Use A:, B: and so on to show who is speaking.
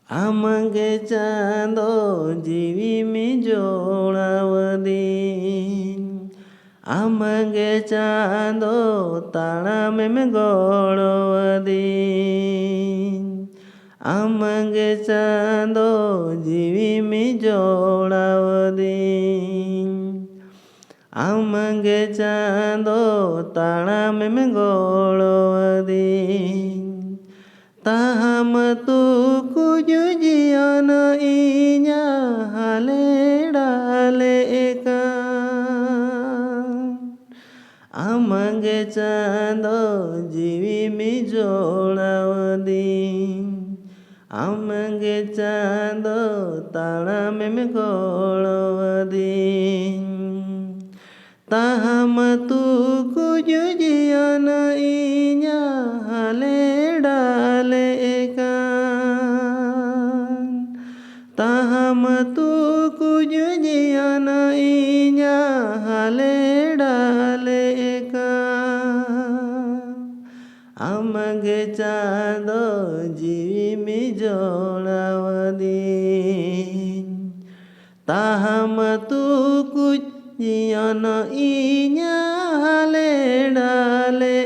A: आमगे चांदो जीवी में जोड़ावदी आमगे चांदो ताड़ा में गोड़वदी आमगे चांदो जीवी में जोड़ावदी आमगे चांदो ताड़ा में गोड़वदी ताहम तू कुछ जियन इnya hale डाले का आमगे चांदो जीवी में जोड़ावदी आमगे चांदो ताड़ा में गोड़वदी ताहम तू कुछ जियन इnya hale डाले का ताहम तू कुछ जियन इnya hale डाले का आमगे चांदो जीवी में जोड़ावदी ताहम तू कुछ जियन इnya hale डाले